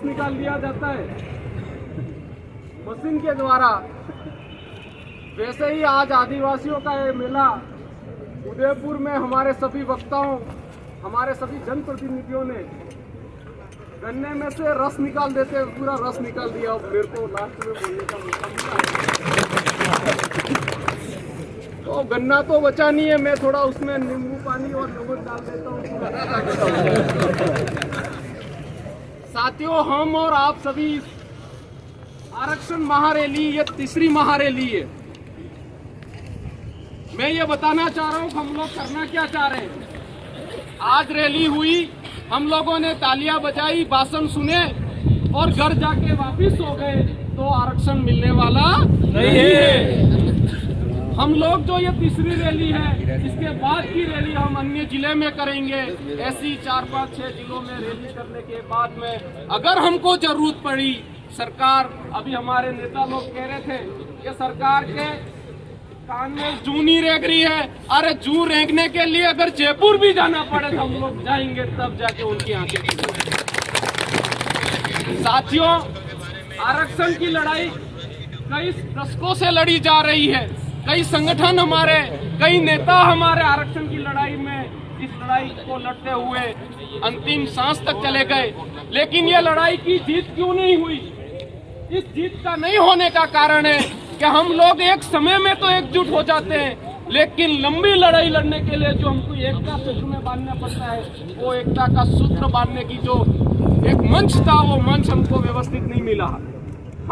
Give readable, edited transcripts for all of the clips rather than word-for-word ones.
निकाल दिया जाता है मशीन के द्वारा। वैसे ही आज आदिवासियों का ये मेला उदयपुर में हमारे सभी वक्ताओं, हमारे सभी जनप्रतिनिधियों ने गन्ने में से रस निकाल देते, पूरा रस निकाल दिया। और मेरे को लास्ट में बोलने का मौका मिला। तो गन्ना तो बचा नहीं है, मैं थोड़ा उसमें नींबू पानी और नमक डाल देता हूँ। साथियों, हम और आप सभी आरक्षण महारैली, ये तीसरी महारैली है। मैं ये बताना चाह रहा हूँ हम लोग करना क्या चाह रहे हैं। आज रैली हुई, हम लोगों ने तालियां बजाई, भाषण सुने और घर जाके वापिस हो गए, तो आरक्षण मिलने वाला नहीं है। हम लोग जो ये तीसरी रैली है, इसके बाद की रैली हम अन्य जिले में करेंगे। ऐसी 4-5-6 जिलों में रैली करने के बाद में अगर हमको जरूरत पड़ी, सरकार, अभी हमारे नेता लोग कह रहे थे कि सरकार के कान में जू नहीं रेंग रही है। अरे जू रेंगने के लिए अगर जयपुर भी जाना पड़े तो हम लोग जाएंगे, तब जाके उनकी आंखें खुलेंगी। साथियों, आरक्षण की लड़ाई कई दशकों से लड़ी जा रही है। कई संगठन हमारे, कई नेता हमारे आरक्षण की लड़ाई में, इस लड़ाई को लड़ते हुए अंतिम सांस तक चले गए। लेकिन ये लड़ाई की जीत क्यों नहीं हुई? इस जीत का नहीं होने का कारण है कि हम लोग एक समय में तो एकजुट हो जाते हैं, लेकिन लंबी लड़ाई लड़ने के लिए जो हमको एकता सूत्र में बांधना पड़ता है, वो एकता का सूत्र बांधने की जो एक मंच था, वो मंच हमको व्यवस्थित नहीं मिला।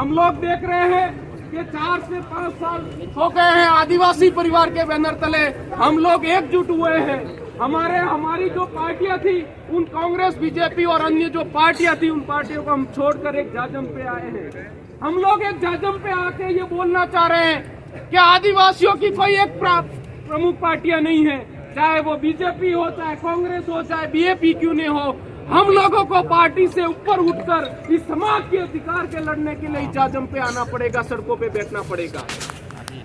हम लोग देख रहे हैं कि 4 से 5 साल हो गए हैं आदिवासी परिवार के बैनर तले हम लोग एकजुट हुए हैं। हमारी जो पार्टियां थी, उन कांग्रेस, बीजेपी और अन्य जो पार्टियां थी, उन पार्टियों को हम छोड़कर एक जाजम पे आए हैं। हम लोग एक जाजम पे आके ये बोलना चाह रहे हैं कि आदिवासियों की कोई एक प्रमुख पार्टियां नहीं है, चाहे वो बीजेपी हो, चाहे कांग्रेस हो, चाहे बीएपी क्यों नहीं हो। हम लोगों को पार्टी से ऊपर उठकर इस समाज के अधिकार के लड़ने के लिए जाजम पे आना पड़ेगा, सड़कों पे बैठना पड़ेगा।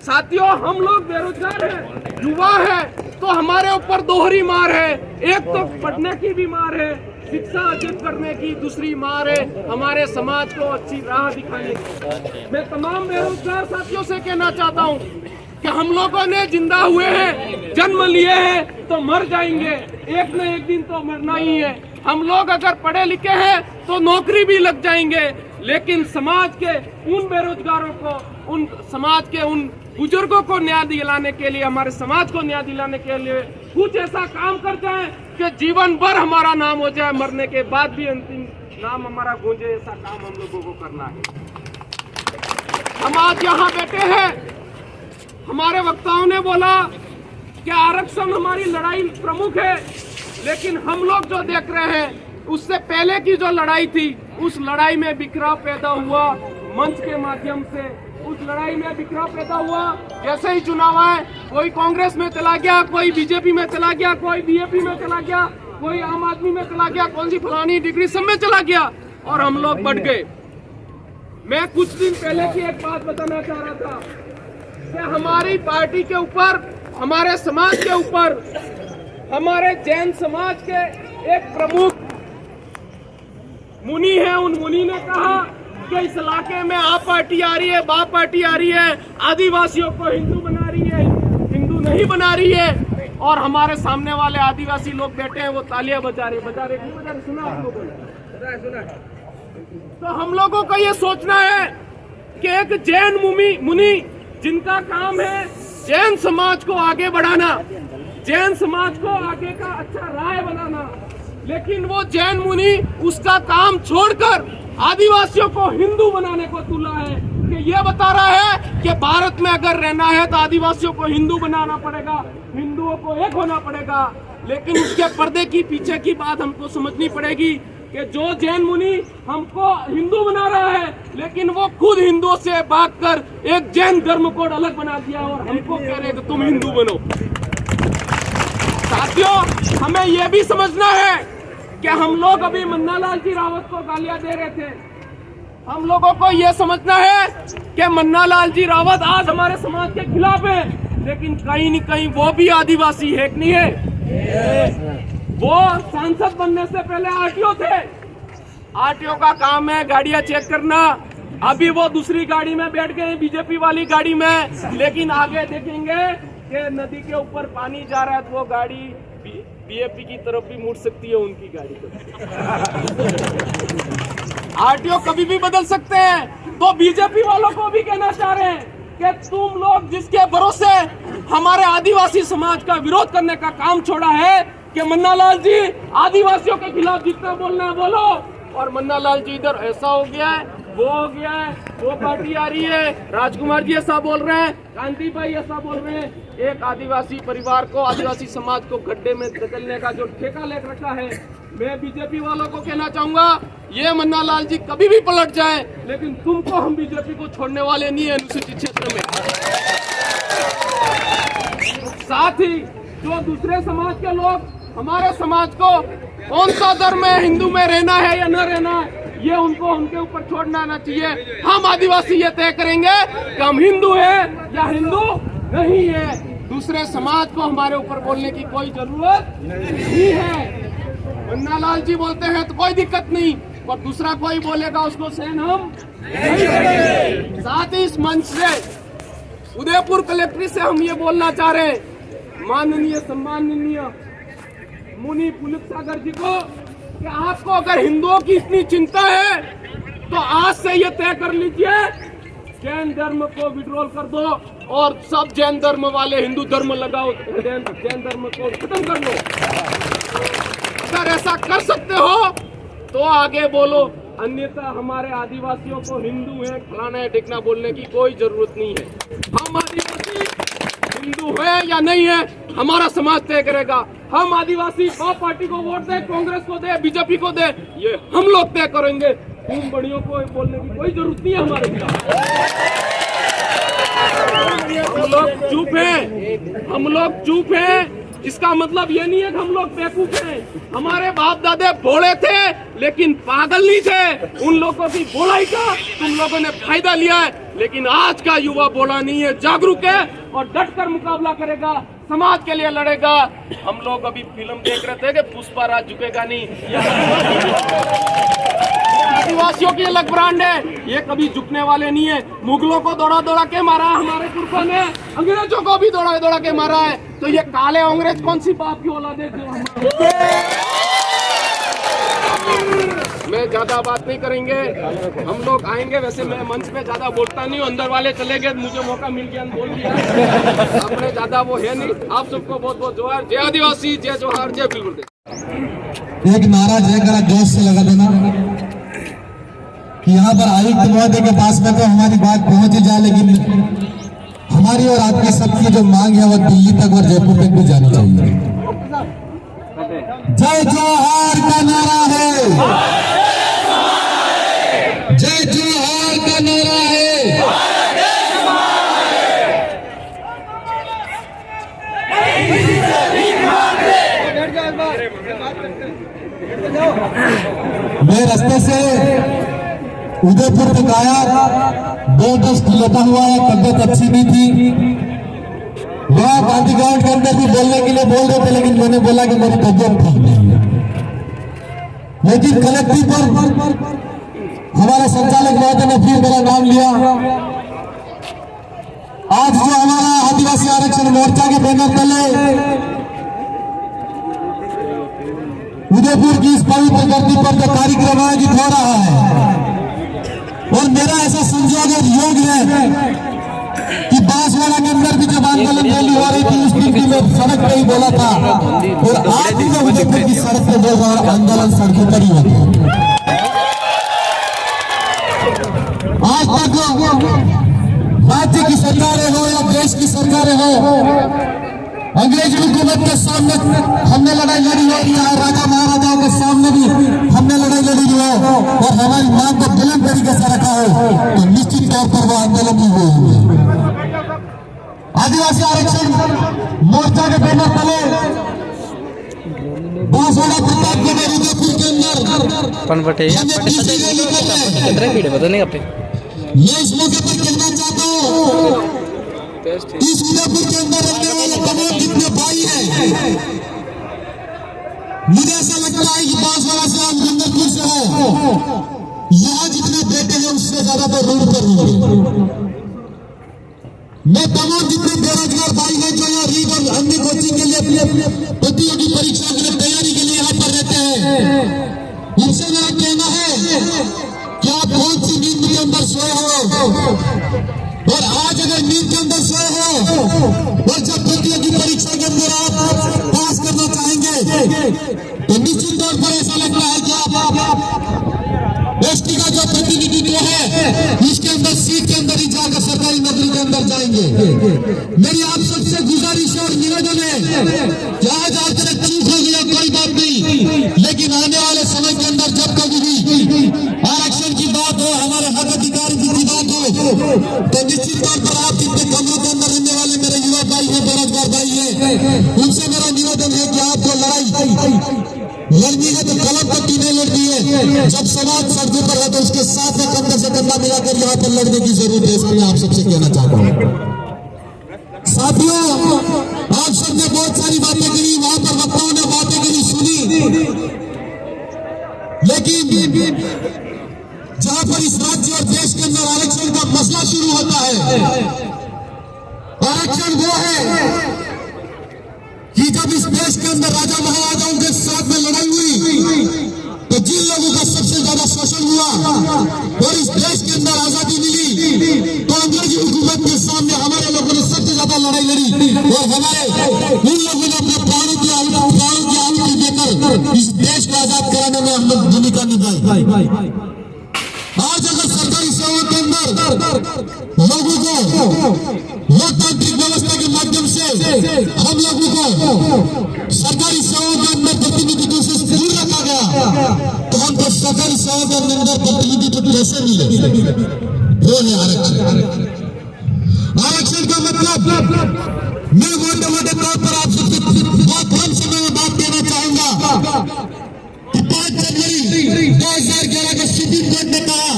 साथियों, हम लोग बेरोजगार हैं, युवा हैं, तो हमारे ऊपर दोहरी मार है। एक तो पढ़ने की भी मार है, शिक्षा अर्जित करने की, दूसरी मार है हमारे समाज को अच्छी राह दिखाने की। मैं तमाम बेरोजगार साथियों से कहना चाहता हूँ कि हम लोगों ने जिंदा हुए हैं, जन्म लिए हैं, तो मर जाएंगे, एक न एक दिन तो मरना ही है। हम लोग अगर पढ़े लिखे हैं तो नौकरी भी लग जाएंगे, लेकिन समाज के उन बेरोजगारों को, उन समाज के उन बुजुर्गों को न्याय दिलाने के लिए, हमारे समाज को न्याय दिलाने के लिए कुछ ऐसा काम कर जाए कि जीवन भर हमारा नाम हो जाए, मरने के बाद भी अंतिम नाम हमारा गूंजे, ऐसा काम हम लोगों को करना है। हम आज यहाँ बैठे हैं, हमारे वक्ताओं ने बोला कि आरक्षण हमारी लड़ाई प्रमुख है, लेकिन हम लोग जो देख रहे हैं उससे पहले की जो लड़ाई थी, उस लड़ाई में बिखराव पैदा हुआ मंच के माध्यम से। उस लड़ाई में बिखराव पैदा हुआ, जैसे ही चुनाव आए, कोई कांग्रेस में चला गया, कोई बीजेपी में चला गया, कोई बीएपी में चला गया, कोई आम आदमी में चला गया, कौन सी फलानी डिग्री सब में चला गया, और हम लोग बढ़ गए। मैं कुछ दिन पहले की एक बात बताना चाह रहा था कि हमारी पार्टी के ऊपर, हमारे समाज के ऊपर, हमारे जैन समाज के एक प्रमुख मुनि है, उन मुनि ने कहा कि इस इलाके में आ पार्टी आ रही है, बा पार्टी आ रही है, आदिवासियों को हिंदू बना रही है, हिंदू नहीं बना रही है। और हमारे सामने वाले आदिवासी लोग बैठे हैं, वो तालियां बजा रहे, सुना आप लोगों ने? सुना। तो हम लोगों को ये सोचना है कि एक जैन मुनि जिनका काम है जैन समाज को आगे बढ़ाना, जैन समाज को आगे का अच्छा राय बनाना, लेकिन वो जैन मुनि उसका काम छोड़कर आदिवासियों को हिंदू बनाने को तुला है। कि ये बता रहा है कि भारत में अगर रहना है तो आदिवासियों को हिंदू बनाना पड़ेगा, हिंदुओं को एक होना पड़ेगा। लेकिन उसके पर्दे की पीछे की बात हमको समझनी पड़ेगी कि जो जैन मुनि हमको हिंदू बना रहा है, लेकिन वो खुद हिंदुओं से भागकर एक जैन धर्म कोड अलग बना दिया और हमको कह रहे कि तुम हिंदू बनो। साथियों, हमें यह भी समझना है कि हम लोग अभी मन्नालाल जी रावत को गालियां दे रहे थे। हम लोगों को यह समझना है कि मन्नालाल जी रावत आज हमारे समाज के खिलाफ है, लेकिन कहीं न कहीं वो भी आदिवासी है कि नहीं है? वो सांसद बनने से पहले आरटीओ थे, आरटीओ का काम है गाड़ियां चेक करना। अभी वो दूसरी गाड़ी में बैठ गए बीजेपी वाली गाड़ी में, लेकिन आगे देखेंगे कि नदी के ऊपर पानी जा रहा है तो वो गाड़ी बीजेपी की तरफ भी मुड़ सकती है, उनकी गाड़ी को। आरटीओ कभी भी बदल सकते हैं। तो बीजेपी वालों को भी कहना चाह रहे हैं कि तुम लोग जिसके भरोसे हमारे आदिवासी समाज का विरोध करने का काम छोड़ा है कि मन्ना लाल जी आदिवासियों के खिलाफ जितना बोलना है बोलो, और मन्ना लाल जी इधर ऐसा हो गया है, वो हो गया है, वो पार्टी आ रही है, राजकुमार जी ऐसा बोल रहे हैं, कांति भाई ऐसा बोल रहे हैं। एक आदिवासी परिवार को, आदिवासी समाज को गड्ढे में धकेलने का जो ठेका ले रखा है, मैं बीजेपी वालों को कहना चाहूंगा, ये मन्ना लाल जी कभी भी पलट जाए, लेकिन तुमको हम बीजेपी को छोड़ने वाले नहीं है अनुसूचित क्षेत्र में। साथ ही जो दूसरे समाज के लोग हमारे समाज को कौन सा धर्म है, हिंदू में रहना है या न रहना है, ये उनको उनके ऊपर छोड़ना ना चाहिए। हम आदिवासी ये तय करेंगे कि हम हिंदू है या हिंदू नहीं है। दूसरे समाज को हमारे ऊपर बोलने की कोई जरूरत नहीं है। मन्ना लाल जी बोलते हैं तो कोई दिक्कत नहीं, और दूसरा कोई बोलेगा उसको सहन हम नहीं करेंगे। साथ ही इस मंच से उदयपुर कलेक्ट्रेट से हम ये बोलना चाह रहे हैं माननीय सम्माननीय मुनि पुलिस सागर जी को कि आपको अगर हिंदुओं की इतनी चिंता है तो आज से ये तय कर लीजिए जैन धर्म को विड्रॉल कर दो और सब जैन धर्म वाले हिंदू धर्म लगाओ, जैन धर्म को खत्म कर लो। अगर ऐसा कर सकते हो तो आगे बोलो, अन्यथा हमारे आदिवासियों को हिंदू है फलाना है ढिकना बोलने की कोई जरूरत नहीं है। हम आदिवासी हिंदू है या नहीं है हमारा समाज तय करेगा। हम आदिवासी पार्टी को वोट दे, कांग्रेस को दे, बीजेपी को दे, ये हम लोग तय करेंगे। तुम बड़ियों को बोलने की कोई जरूरत नहीं है हमारे खिलाफ। हम लोग चुप हैं, हम लोग चुप हैं। इसका मतलब ये नहीं है कि हम लोग बेवकूफ हैं। हमारे बाप दादे भोले थे लेकिन पागल नहीं थे। उन लोगों की भोलाई का तुम लोगों ने फायदा लिया है, लेकिन आज का युवा भोला नहीं है, जागरूक है और डट कर मुकाबला करेगा, समाज के लिए लड़ेगा। हम लोग अभी फिल्म देख रहे थे कि पुष्पा राज झुकेगा नहीं, आदिवासियों की अलग ब्रांड है, ये कभी झुकने वाले नहीं है। मुगलों को दौड़ा दौड़ा के मारा हमारे पुरखों ने, अंग्रेजों को भी दौड़ा दौड़ा के मारा है, तो ये काले अंग्रेज कौन सी बाप की औलाद है? मैं ज्यादा बात नहीं करेंगे, हम लोग आएंगे। वैसे मैं मंच पे ज्यादा बोलता नहीं हूँ, अंदर वाले चले गए, मुझे मौका मिल गया बोल दिया, अपने ज्यादा वो है नहीं। आप सबको बहुत बहुत जोहार। जय आदिवासी, जय जोहार, जय बिल्कुल। एक नारा जयकारा जोश से लगा देना कि यहाँ पर आयुक्त महोदय के पास में तो हमारी बात पहुंच ही जाए, लेकिन हमारी और आपकी सबकी जो मांग है वो दिल्ली तक और जयपुर तक भी जानी चाहिए। जय जोहार का नारा है, जय जोहार का नारा है। मैं रास्ते से उदयपुर तक आया, 2 डस्ट लेता हुआ, तबियत अच्छी नहीं थी। वहाँ गांधी ग्राउंड के अंदर भी बोलने के लिए बोल रहे थे, लेकिन मैंने बोला कि मेरी तबियत ठीक नहीं है। लेकिन कलेक्टर पर हमारे संचालक महोदय ने फिर मेरा नाम लिया। आज जो हमारा आदिवासी आरक्षण मोर्चा के बैनर तले उदयपुर की इस पवित्र धरती पर जो कार्यक्रम आयोजित हो रहा है, और मेरा ऐसा संजोग और योग है कि बांसवाड़ा के अंदर भी जब आंदोलन रैली हो रही थी उस दिन भी मैं सड़क पे ही बोला था, और आज भी मैं उदयपुर की सड़क पे बोल रहा हूँ, आंदोलन सड़कों पर ही होता है। आज तक राज्य की सरकारें हो या देश की सरकारें हो, अंग्रेज हुकूमत के सामने हमने लड़ाई लड़ी हो, चाहे राजा महाराजाओं के सामने भी हमने लड़ाई लड़ी हो, और हमारी मांग को बुलंद तरीके से रखा हो, तो निश्चित तौर पर वो आंदोलन ही हुए। आदिवासी आरक्षण मोर्चा के बैनर तले बांसवाड़ा प्रतापगढ़ उदयपुर के अंदर मैं इस मौके पर कहना चाहता हूँ, इस उदयपुर के अंदर रहने वाले तमाम जितने भाई हैं, मुझे ऐसा लगता है कि बांसवाड़ा से हम जंगलपुर से हो, यहाँ जितने बेटे हैं उससे ज्यादा तो रोड पर होंगे। मैं तमाम जितने बेरोजगार भाई हैं जो यहाँ रीड और अन्य कोचिंग के लिए अपने प्रतियोगी परीक्षा के लिए तैयारी के लिए यहाँ पर रहते हैं, उनसे मेरा कहना है कि आप कौन सी नींद के अंदर सोए हो, और आज अगर नींद के अंदर सोए हो और जब प्रतियोगी परीक्षा के अंदर आप पास करना चाहेंगे तो निश्चित तौर पर ऐसा लगता है कि आप एसटी का जो प्रतिनिधित्व है इसके अंदर सीट के अंदर ही जाकर सरकारी नौकरी के अंदर जाएंगे। मेरी आप सबसे गुजारिश और निवेदन है कि आज आपसे चूक हो गया कोई बात नहीं, लेकिन आने वाले समय के अंदर जब कभी भी आरक्षण की बात हो, हमारे हक अधिकार की बात हो, तो निश्चित तौर पर आप जितने कमरों के अंदर रहने वाले मेरे युवा भाई है, बेरोजगार भाई है, उनसे मेरा निवेदन है कि आपको लड़ाई लड़नी है तो कलम पट्टी नहीं लड़नी है। जब समाज सड़कों पर है तो उसके साथ में कंधे से कंधा मिलाकर यहाँ पर लड़ने की जरूरत है, इसलिए आप सबसे कहना चाहता हूँ। साथियों, आप सबने बहुत सारी बातें करी, वहां पर वक्ताओं ने बातें करी, सुनी, लेकिन जहां पर इस राज्य और देश के अंदर आरक्षण का मसला शुरू होता है, आरक्षण वो है कि जब इस देश के अंदर राजा महाराजाओं के साथ में लड़ाई हुई तो जिन लोगों का सबसे ज्यादा शोषण हुआ और इस देश के अंदर आजादी मिली तो अंग्रेजी हुकूमत के सामने हमारे लोगों ने सबसे ज्यादा लड़ाई लड़ी और हमारे उन लोगों ने अपने प्राणों की आहुति देकर इस देश को आजाद कराने में हम लोग भूमिका निभाई। आज अगर सरकारी सेवाओं के अंदर लोगों को लोकतांत्रिक व्यवस्था के माध्यम से हम लोगों को सरकारी सेवाओं के अंदर प्रतिनिधित्व से दूर रखा गया तो हमको सरकारी सेवाओं के अंदर प्रतिनिधित्व कैसे मिले? वो है आरक्षण। आरक्षण का मतलब मैं मोटे तौर पर आप सबसे बहुत कम समय में बात कहना चाहूंगा। 5 जनवरी 2011 के सुप्रीम कोर्ट ने कहा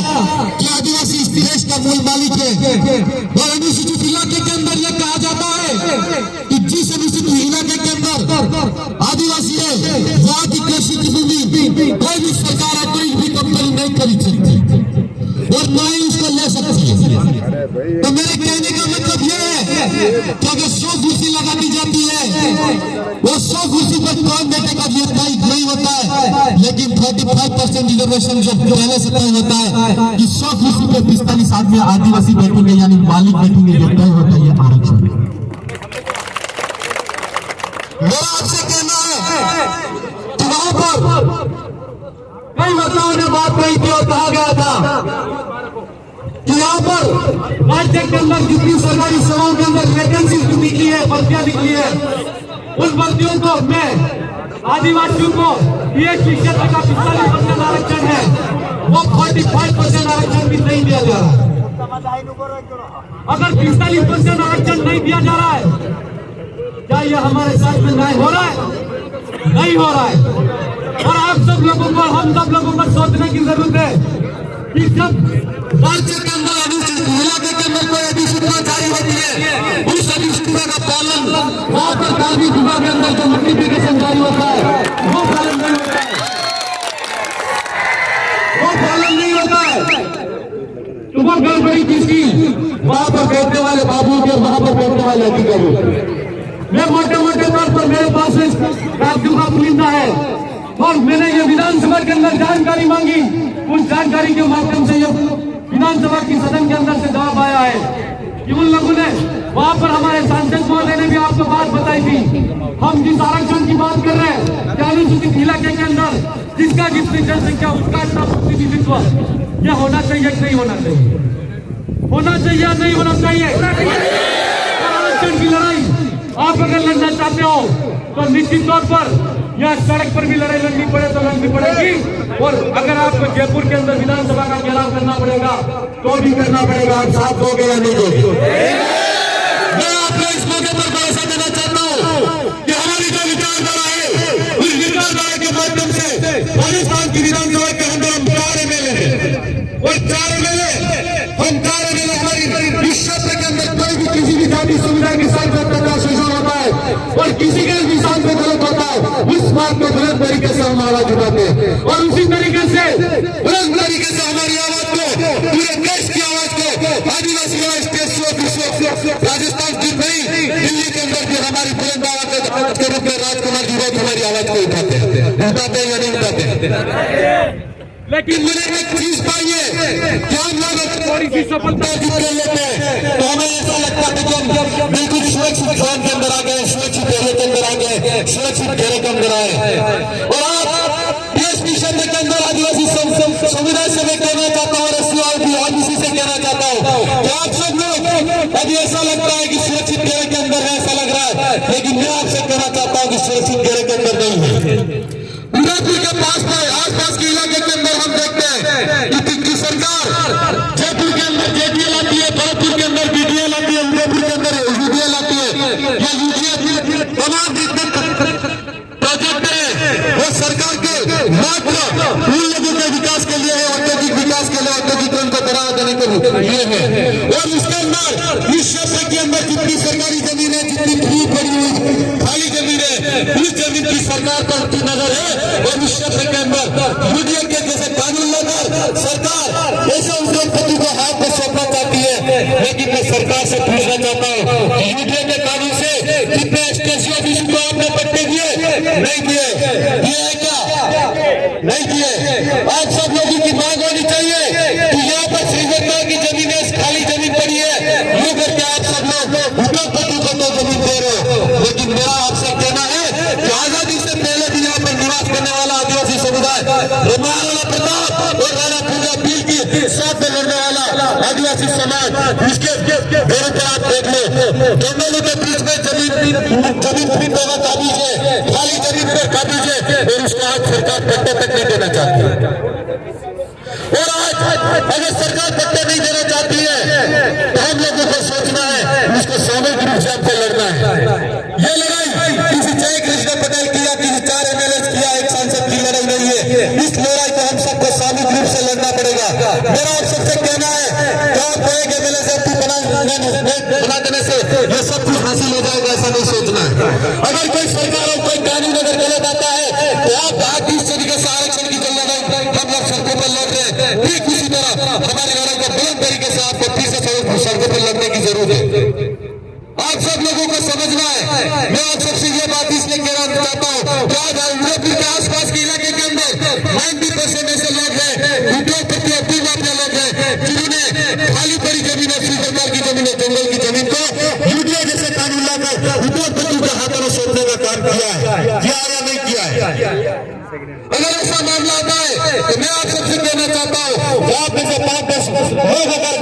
कि आदिवासी इस देश का मूल मालिक है और अनुसूचित इलाके के अंदर यह कहा जाता है कि जिस अनुसूचित इलाके के अंदर आदिवासी है वहां की कृषि की भूमि कोई भी सरकार है, कोई भी कंपनी नहीं खरीद सकती और न ही उसको ले सकती है। तो मेरे कहने का मतलब यह है कि अगर 100 कुर्सी लगा दी जाती है वो 100 कुर्सी पर कौन बैठेगा ये तय नहीं होता है, लेकिन 35% रिजर्वेशन जो पहले से तय होता है कि 100 कुर्सी पर 45 आदमी आदिवासी बैठेंगे यानी मालिक बैठेंगे, जो तय होता है ये आरक्षण। मेरा आपसे कहना है कि वहां पर कई वक्ताओं ने बात कही थी और कहा गया था कि यहाँ पर राज्य के अंदर जितनी सरकारी सेवाओं के अंदर वैकेंसी निकली है, भर्तियां निकली है, उन भर्तियों को मैं आदिवासियों को ये क्षेत्र का 45% आरक्षण है वो 45% आरक्षण भी नहीं दिया जा रहा है। अगर 45% आरक्षण नहीं दिया जा रहा है, क्या ये हमारे साथ में न्याय हो रहा है? नहीं हो रहा है। और आप सब लोगों को, हम सब लोगों को सोचने की जरूरत है कि जब राज्य के अंदर अनुसूचित इलाके के अंदर कोई अधिसूचना जारी होती है, उस अधिसूचना का पालन वहां पर कार्मिक विभाग के अंदर जो नोटिफिकेशन जारी होता है वो पालन नहीं होता है, वो पालन नहीं होता है। तो वो गड़बड़ी किसकी? वहां पर बैठने वाले बाबू के, वहां पर बैठने वाले अधिकारी। मैं मोटे तौर पर मेरे पास राज्यों का पुलिंदा है और मैंने ये विधानसभा के अंदर जानकारी मांगी, उन जानकारी के माध्यम से ये विधानसभा की सदन के अंदर से जवाब आया है कि उन लोगों ने वहां पर हमारे सांसद महोदय ने भी आपको बात बताई थी। हम जिस आरक्षण की बात कर रहे हैं कि अनुसूचित इलाके के अंदर जिसका जितनी जनसंख्या उसका इतना प्रतिनिधित्व यह होना चाहिए कि नहीं होना चाहिए? होना चाहिए या नहीं होना चाहिए? आरक्षण की लड़ाई आप अगर लड़ना चाहते हो तो निश्चित तौर पर या सड़क पर भी लड़ाई लड़नी पड़े तो लड़नी पड़ेगी, और अगर आपको जयपुर के अंदर विधानसभा का घेराव करना पड़ेगा तो भी करना पड़ेगा। आप साथ दोगे या नहीं दोगे? मैं आपको इस मौके पर भरोसा देना चाहता हूँ कि हमारी जो विचारधारा है उस विचारधारा के माध्यम से राजस्थान की विधानसभा के अंदर हम 4 MLA हैं और 4 MLA हमारी इस क्षेत्र के अंदर कोई भी किसी भी जाति समुदाय के साथ शोषण होता है और किसी के भी साथ में गलत होता है, उस बात को बुलंद तरीके से हम आवाज उठाते हैं और उसी तरीके से बुलंद तरीके से हमारी आवाज को पूरे देश की आवाज को आदिवासी राजस्थान की नहीं दिल्ली के अंदर भी हमारी बुलंद आवाज के रूप में राजकुमार जी बहुत हमारी आवाज को उठाते हैं या नहीं उठाते हैं। लेकिन मैंने एक चीज पाई है कि हम लोग थोड़ी सी सफलता जीत कर लेते हैं तो हमें ऐसा लगता है कि हम बिल्कुल सुरक्षित जोन के अंदर आ गए, सुरक्षित एरिया के अंदर आ गए, सुरक्षित घेरे के अंदर आए। और आप डीएसपी क्षेत्र के अंदर आदिवासी समुदाय से मैं कहना चाहता हूँ और आदिवासी से कहना चाहता हूँ कि आप सब लोग अभी ऐसा लगता है कि सुरक्षित घेरे के अंदर है, ऐसा लग रहा है, लेकिन मैं आपसे कहना चाहता हूँ कि सुरक्षित घेरे के अंदर नहीं है। उदयपुर के आसपास के इलाके के अंदर हम देखते हैं कि सरकार जयपुर के अंदर जेडीएल आती है, भरतपुर के अंदर बीडीएल आती है, उदयपुर के अंदर यूडीएल आती है, या यूडीएल तमाम जितने प्रोजेक्ट है वो सरकार के मात्र उन लोगों के विकास के लिए है, औद्योगिक विकास के लिए, औद्योगिकरण को बढ़ावा देने के लिए है। और उसके अंदर इस क्षेत्र के अंदर जितनी सरकारी जमीन है, जितनी फ्री पड़ी हुई खाली जमीन है, उस जमीन की सरकार पर नजर है। और इस क्षेत्र के अंदर यूडीएल के जैसे कानून लाकर सरकार ऐसे उद्योगपति को हाथ में सौंपना चाहती है। लेकिन मैं सरकार से पूछना चाहता हूँ कि यूडीएल के कानून से कितने एसटीएससी ऑफिस को आपने पट्टे दिए? नहीं दिए। दिए है क्या? नहीं दिए। आप सब लोगों की मांग होनी चाहिए कि यहाँ पर श्रीगंगा की जमीन है, खाली जमीन पड़ी है, यूं करके आप सब लोग उद्योगपति को तो जमीन दे रहे हो। लेकिन मेरा आपसे कहना है कि आजादी से पहले भी यहाँ पर निवास करने वाला आदिवासी समुदाय, महाराणा प्रताप और राणा पूजा पीर की साथ में लड़ने वाला आदिवासी समाज, इसके घर पर आप देख लो, जंगलों के बीच में जमीन पर काबिज है, खाली जमीन पर काबिज है, और उसको आज सरकार पट्टे तक नहीं देना चाहती है। और आज अगर सरकार पट्टे नहीं देना चाहती है तो हम लोगों को सोचना है, उसको सामूहिक रूप से हमसे लड़ना है। ये लड़ाई किसी जय कृष्ण पटेल की या किसी 4 एमएलए किया एक सांसद की लड़ाई नहीं है। इस लड़ाई को हम सबको सामूहिक रूप से लड़ना पड़ेगा। मेरा आप सबसे कहना है कि आपको एक एमएलए से बना देने से ये सब कुछ हासिल हो जाएगा, ऐसा नहीं सोचना है। अगर कोई सरकार और कोई कानून अगर गलत आता है तो आप आज इस तरीके से आरक्षण की जो लड़ाई हम लोग सड़कों पर लड़ रहे हैं, ठीक उसी तरह हमारी लड़ाई को बुलंद तरीके से आपको फिर से सड़कों पर लड़ने की जरूरत है। आप सब लोगों को समझना है। मैं आप सबसे ये बात इसलिए कहना चाहता हूँ कि आज उदयपुर के आसपास के इलाके के अंदर 90% ऐसे लोग हैं, उद्योगपति और पूर्व अपने लोग हैं, जिन्होंने खाली पड़ी जमीन है, सरकार की जमीन है, जंगल की जमीन को यूडीएल जैसे कानून लाकर उद्योगपति के हाथों में सौंपने का काम किया है, किया या नहीं किया है? अगर ऐसा मामला आता है तो मैं आप सबसे कहना चाहता हूँ कि आप में से 5-10 लोग अगर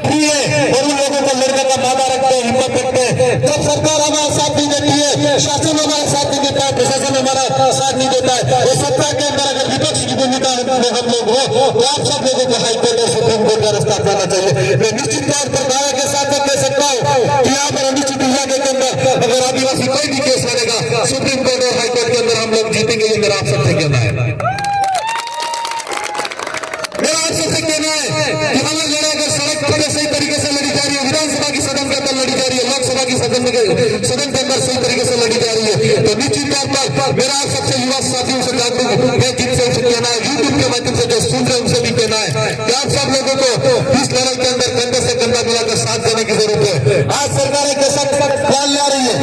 फ्री है और उन लोगों को लड़ने का वादा रखते हैं, हिम्मत रखते हैं, जब सरकार हमारा साथ नहीं देती है, शासन हमारा साथ नहीं देता है, प्रशासन हमारा साथ नहीं देता है, और सत्ता के अंदर अगर विपक्ष की भूमिका हम लोग हो तो आप सब लोगों को हाईकोर्ट और सुप्रीम कोर्ट का रास्ता अपनाना चाहिए। मैं निश्चित तौर पर दावे के साथ कह सकता हूँ कि यहाँ पर अनिश्चित इलाके के अंदर अगर आदिवासी कोई भी केस लड़ेगा, सुप्रीम कोर्ट और हाईकोर्ट के अंदर हम लोग जीतेंगे। ये मेरा आप सबसे कहना है। मेरा आप सबसे कहना है कि हमें लड़ाई अगर सड़क पर सही तरीके से लड़ी जा रही है, विधानसभा की सदन के अंदर लड़ी जा रही है, लोकसभा की सदन के अंदर सही तरीके से लड़ी जा रही है, तो निश्चित तौर पर मेरा आप सबसे युवा साथियों से जिनसे कहना है, यूट्यूब के माध्यम से जो सुन रहे उनसे भी कहना है कि आप सब लोगों को इस लड़ाई के अंदर कंधे से कंधा मिलाकर साथ देने की जरूरत है। आज सरकार एक ऐसा प्लान ला रही है,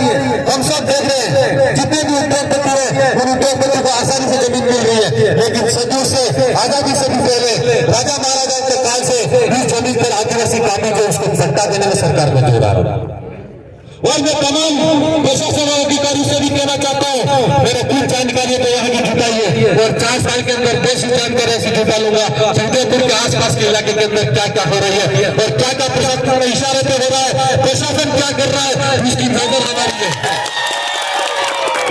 हम सब देख रहे हैं, जितने भी उद्योगपति है उन उद्योगपति को आसानी से जमीन मिल रही है, लेकिन सदियों से आजादी से भी पहले राजा महाराजाओं के काल से इस जमीन पर आदिवासी कानून जो उसको सत्ता देने में सरकार को जोड़ा है। और मैं तमाम प्रशासन और अधिकारियों से भी कहना चाहता हूँ, मेरे कुछ जानकारी तो यहाँ की जुटाइए और 4 साल के अंदर बेसिक जानकारी ऐसी जुटा लूंगा उदयपुर के आसपास के इलाके के अंदर क्या क्या हो रही है और क्या क्या प्रशासन इशारे पे हो रहा है, प्रशासन क्या कर रहा है, उसकी नजर हमारी है।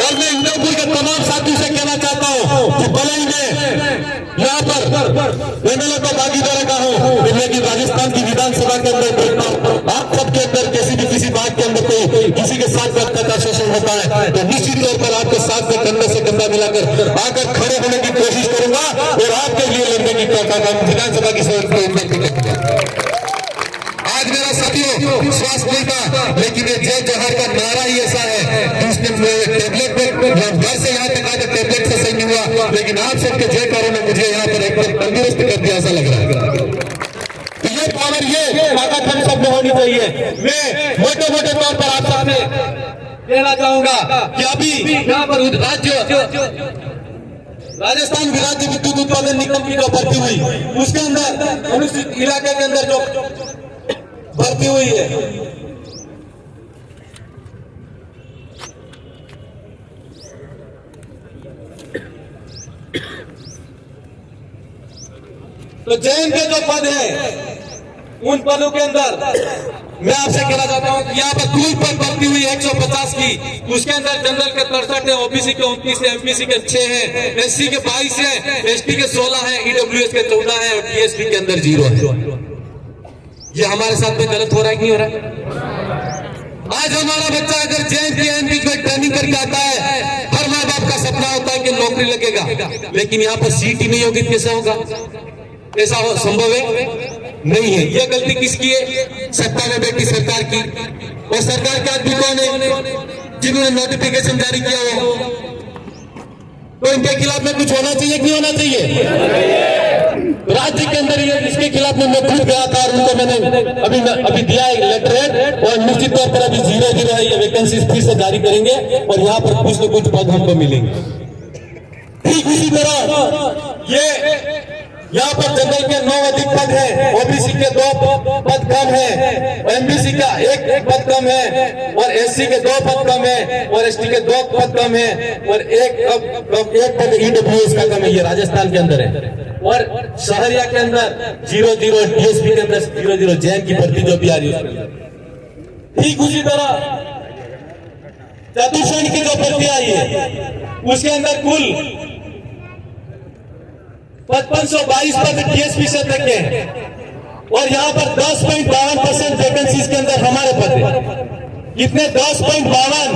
और मैं उदयपुर के तमाम साथियों से कहना चाहता हूँ कि बलई में यहाँ पर एमएलए को भागीदार का हूँ, लेकिन राजस्थान की विधानसभा के अंदर आप सबके अंदर किसी बात के अंदर कोई किसी के साथ का शोषण होता है तो निश्चित तौर पर आपके साथ में कंधे से कंधा मिलाकर आकर खड़े होने की कोशिश करूंगा और आपके लिए लड़ने की विधानसभा की सदन को आज मेरा साथियों स्वास्थ्य नहीं था, लेकिन ये जय जवाहर का नारा ही ऐसा है कि उसने टेबलेट पे घर से यहाँ तक आकर हुआ, लेकिन आप सबके जयकारों ने मुझे यहाँ पर एकदम तंदुरुस्त कर दिया ऐसा लग रहा है। ये पावर, ये ताकत हम सब में होनी चाहिए। मैं मोटे मोटे तौर पर आप सामने कहना चाहूंगा कि अभी यहाँ पर राजस्थान राज्य विद्युत उत्पादन निगम की जो भर्ती हुई, उसके अंदर अनुसूचित इलाके के अंदर जो भर्ती हुई है, तो जैन के जो पद है उन पदों के अंदर मैं आपसे कहना चाहता हूं कि यहाँ पर कुल पद भर्ती हुई 150 की, उसके अंदर जनरल के 63 है, ओबीसी के 29 है, एमपीसी के 6 है, एससी के 22 है, एसटी के 16 है, ईडब्ल्यूएस के 14 है और टीएसपी के अंदर 0 है। ये हमारे साथ में गलत हो रहा है कि नहीं हो रहा है? आज हमारा बच्चा अगर जैन की एनपी को ट्रेनिंग करके आता है, हर माँ बाप का सपना होता है कि नौकरी लगेगा, लेकिन यहाँ पर सीट ही नहीं होगी, कैसा होगा? ऐसा संभव है? नहीं है। यह गलती किसकी है? सत्ता में बैठी सरकार की। और सरकार के आदमी कौन है? जिन्होंने नोटिफिकेशन जारी किया हो, तो इनके खिलाफ में कुछ होना चाहिए कि नहीं होना चाहिए? राज्य के अंदर ये इसके खिलाफ में मैं खुद गया था और उनको मैंने अभी दिया है लेटर, और निश्चित तौर पर अभी 0 है, ये वैकेंसी फिर से जारी करेंगे और यहाँ पर कुछ न कुछ पद हमको मिलेंगे। ठीक उसी तरह ये यहाँ पर जनरल के 9 अधिक पद है, ओबीसी के 2 पद कम है, एमबीसी का 1 पद कम है, और एससी के 2 पद कम है, और एसटी के 2 पद कम है, और एक पद ईडब्ल्यूएस का कम है। ये राजस्थान के अंदर है। और शहरिया के अंदर 0 डीएसपी के अंदर 0 जैन की भर्ती जो भी आ रही है। ठीक उसी तरह चतुर्श्रेणी की जो भर्ती आई है, उसके अंदर कुल 5522 पद टीएसपी से तक है, और यहाँ पर 10.52% वैकेंसीज के अंदर हमारे पद है। कितने? 10.52।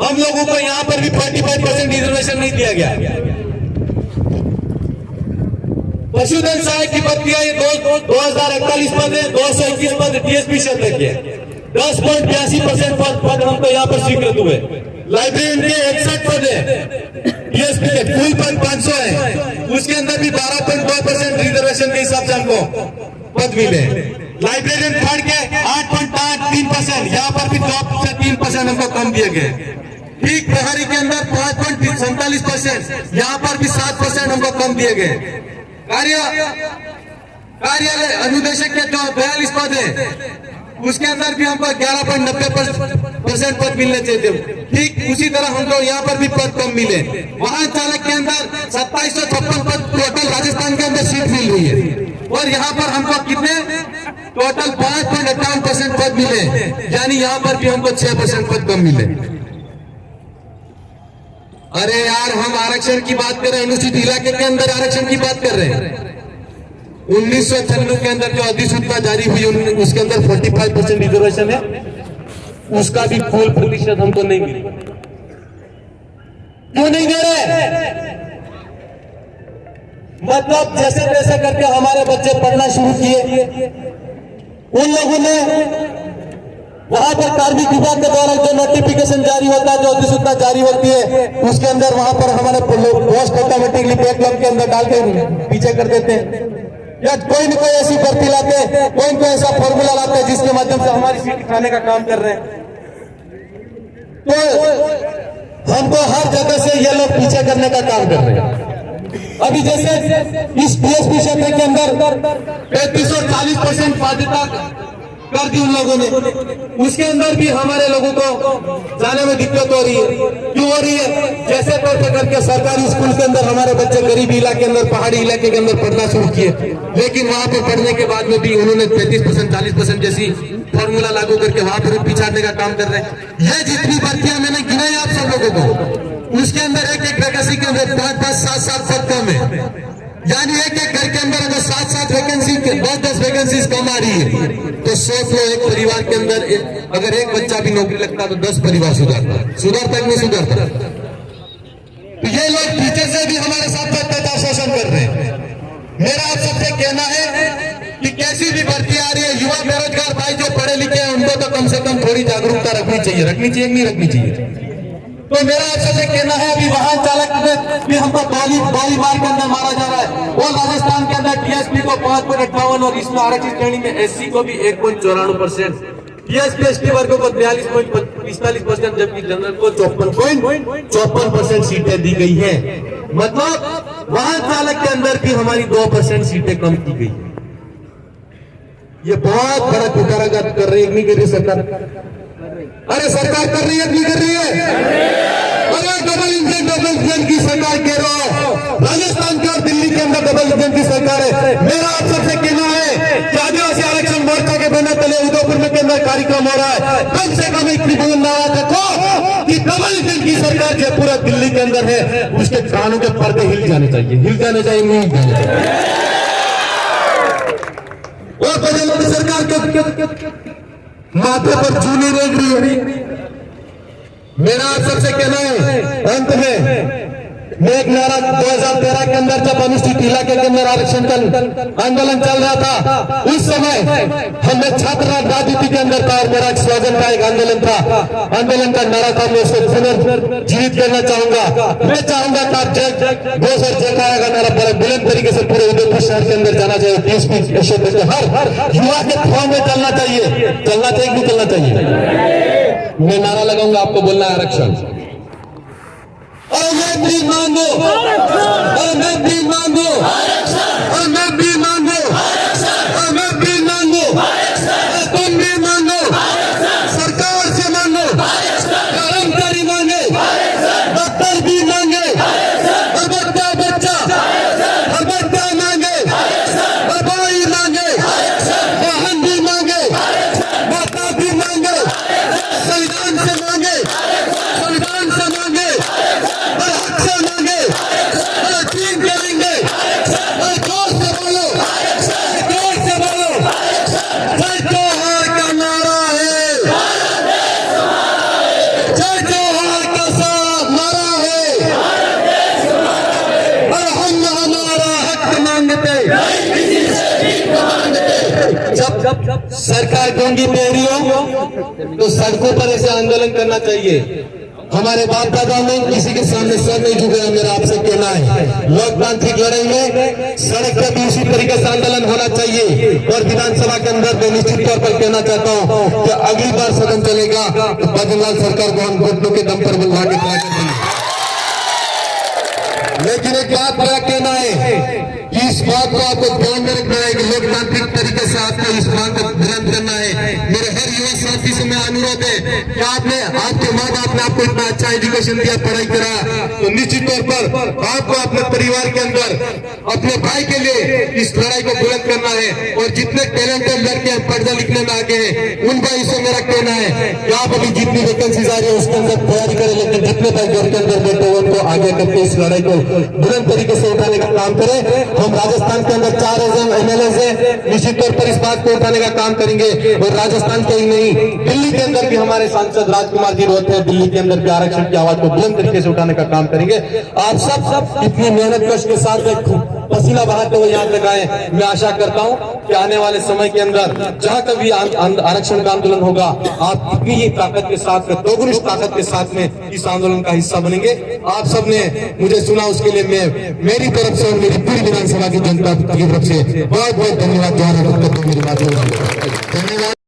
हम लोगों को यहाँ पर भी 45% रिजर्वेशन नहीं दिया गया। पशुधन सहायक की भर्ती आई 2041 पद है, 221 पद टीएसपी से तक है, 10.82% पद हमको यहाँ पर स्वीकृत हुए। लाइब्रेरियन के 61 पद है, टीएसपी के कुल पद 500 है, उसके अंदर भी 12.2% रिजर्वेशन के हिसाब से हमको पद मिले। लाइब्रेरियन थर्ड के 8.3%, यहाँ पर भी 2 से 3% हमको कम दिए गए। ठीक प्रहरी के अंदर 5.47%, यहाँ पर भी 7% हमको कम दिए गए। कार्यालय अनुदेशक के जो 42 पद है, उसके अंदर भी हमको 11.90% पद मिलने चाहिए। ठीक उसी तरह हमको यहाँ पर भी पद कम मिले। वाहन चालक के अंदर 2756 पद टोटल राजस्थान के अंदर सीट मिल रही है, और यहाँ पर हमको कितने? टोटल 5.58% पद मिले, यानी यहाँ पर भी हमको 6% पद कम मिले। अरे यार, हम आरक्षण की बात कर रहे हैं, अनुसूचित इलाके के अंदर आरक्षण की बात कर रहे हैं। 1996 के अंदर जो अधिसूचना जारी हुई, उसके अंदर 45% रिजर्वेशन है, उसका भी फुल प्रतिशत हमको नहीं मिला। क्यों नहीं दे रहे? मतलब जैसे तैसे करके हमारे बच्चे पढ़ना शुरू किए। उन लोगों ने वहां पर कार्मिक विभाग के द्वारा जो नोटिफिकेशन जारी होता है, जो अधिसूचना जारी होती है, उसके अंदर वहां पर हमारे पोस्ट ऑटोमेटिकली बैकलॉग के अंदर डाल के पीछे कर देते हैं, या कोई न कोई ऐसी भर्ती लाते हैं, कोई न कोई ऐसा फॉर्मूला लाते हैं जिसके माध्यम से हमारी सीट खाने का काम कर रहे हैं। तो हमको हर जगह से ये लोग पीछे करने का काम कर रहे हैं। अभी जैसे इस टीएसपी क्षेत्र के अंदर 35 और 40% बाध्यता कर दी उन लोगों ने, उसके अंदर भी हमारे लोगों को जाने में दिक्कत हो रही है। क्यों हो रही है? जैसे तौर करके सरकारी स्कूल के अंदर हमारे बच्चे गरीबी इलाके अंदर, पहाड़ी इलाके के अंदर पढ़ना शुरू किए, लेकिन वहां पर पढ़ने के बाद में भी उन्होंने 33% 40% जैसी फॉर्मूला लागू करके वहां पर पिछाड़ने का काम कर रहे हैं। यह जितनी भर्तियां मैंने गिनाई आप सब लोगों को, उसके अंदर एक वैकेंसी के अंदर 5-5, 7-7 पद कम है, यानी एक घर के अंदर अगर 7-7 वैकेंसी, 10-10 वैकेंसी कम आ रही है, तो सोच लो एक परिवार के अंदर अगर एक बच्चा भी नौकरी लगता तो 10 परिवार सुधरता है। सुधरता कि नहीं सुधरता? तो ये लोग पीछे से भी हमारे साथ अत्याचार शोषण कर रहे हैं। मेरा आप सबसे कहना है कि कैसी भी भर्ती आ रही है, युवा बेरोजगार भाई जो पढ़े लिखे हैं, उनको तो कम से कम थोड़ी जागरूकता रखनी चाहिए। रखनी चाहिए कि नहीं रखनी चाहिए? तो मेरा आपसे कहना है अभी वाहन चालक भी हमको गोली मार के अंदर मारा जा रहा है। और राजस्थान के अंदर टीएसपी को 5.58 और इसमें आरक्षित श्रेणी में एससी को भी 1.94%, टीएसपी एसटी वर्गों को 43.45%, जबकि जनरल को 54.54% सीटें दी गई है। मतलब वाहन चालक के अंदर भी हमारी 2% सीटें कम की गई। ये बहुत बड़ा कुटाराघात कर रही है, नहीं कर रही सरकार? अरे सरकार कर रही है, नहीं कर रही है? अरे डबल इंजन की सरकार कह रहा है। राजस्थान के और दिल्ली के अंदर डबल इंजन की सरकार है। मेरा आप सबसे कहना है कि आदिवासी आरक्षण मोर्चा के बैनर तले उदयपुर में के अंदर कार्यक्रम हो रहा है, कम से कम इतनी बुलंद आवाज रखो कि डबल इंजन की सरकार जो पूरा दिल्ली के अंदर है उसके कानों के पर्दे हिल जाने चाहिए, हिल जाने चाहिए, नहीं हिल जाने चाहिए। और बदल सरकार के माथे पर चूनी रेग रही है। मेरा आप सबसे कहना है अंत में, मैं एक नारा 2013 के अंदर जब अनुसूचित इलाके के अंदर आरक्षण का आंदोलन चल रहा था, उस समय हमने छात्र राजनीति के अंदर था और मेरा स्वागत का एक आंदोलन था, आंदोलन का नारा था, मैं उसको पुनर्जीवित करना चाहूंगा। मैं चाहूंगा कि आप जय सर जयकारा का नारा बड़े बुलंद तरीके से पूरे उदयपुर शहर के अंदर जाना चाहिए। टीएसपी क्षेत्र के हर युवा के फॉर्म में चलना चाहिए, चलना चाहिए, नहीं चलना चाहिए। मैं नारा लगाऊंगा, आपको बोलना है आरक्षण। और मैं भी मांगो, और मैं भी मांगो, और मैं भी मांगो, और मैं भी मांगो, तुम भी मांगो, सरकार से मांगो, कर्मचारी मांगे, डॉक्टर भी मांगे, और बच्चा मांगे, और भाई मांगे, बहन भी मांगे, माता भी मांगे, संविधान से मांगे, संविधान से मांगे, जब सरकार गूंगी बेरियों तो सड़कों पर ऐसे आंदोलन करना चाहिए। हमारे बाप दादा ने किसी के सामने सर नहीं झुकाया, मेरा आपसे कहना है लोकतांत्रिक लड़ाई में सड़क पर भी उसी तरीके से आंदोलन होना चाहिए। और विधानसभा के अंदर मैं निश्चित तौर पर कहना चाहता हूं कि अगली बार सदन चलेगा तो बदनलाल सरकार को हम घुटनों के दम पर बुलवा के खड़ा कर देंगे। लेकिन एक बात मेरा कहना है कि इस बात को आपको ध्यान में रखना है कि लोकतांत्रिक तरीके से आपको इस बात को ध्यान करना है। मेरे हर युवा साथी से मैं अनुरोध है कि आपके माँ बाप ने आपको इतना अच्छा एजुकेशन दिया, पढ़ाई करा, तो निश्चित तौर पर आपको अपने परिवार के अंदर अपने भाई के लिए इस लड़ाई को बुलंद करना है। और जितने टैलेंटेड लड़के पढ़ने लिखने में आगे हैं उन भाई से मेरा कहना है कि आप अभी जितनी वैकेंसीज आ रही है उसके अंदर तैयारी करें, लेकिन जितने भाई घर के अंदर बैठे हैं उनको आगे करके इस लड़ाई को बुलंद तरीके से उठाने का काम करें। हम राजस्थान के अंदर 4 एमएलए है, निश्चित तौर पर इस बात को उठाने का काम करेंगे। और राजस्थान के ही नहीं, दिल्ली के अंदर भी हमारे सांसद राजकुमार जी रोहते हैं, दिल्ली के अंदर भी आरक्षण की आवाज को बुलंद तरीके से उठाने का काम करेंगे। आप सब इतनी मेहनत कश के साथ पसीना बहाते हुए यहाँ तक आए। मैं आशा करता हूँ कि आने वाले समय के अंदर जहाँ कभी आरक्षण का आंदोलन होगा, आप इतनी ही ताकत के साथ, दोगुनी ताकत के साथ में इस आंदोलन का हिस्सा बनेंगे। आप सबने मुझे सुना, उसके लिए मैं मेरी तरफ से और मेरी पूरी विधानसभा की जनता की तरफ से बहुत बहुत धन्यवाद। मेरी बात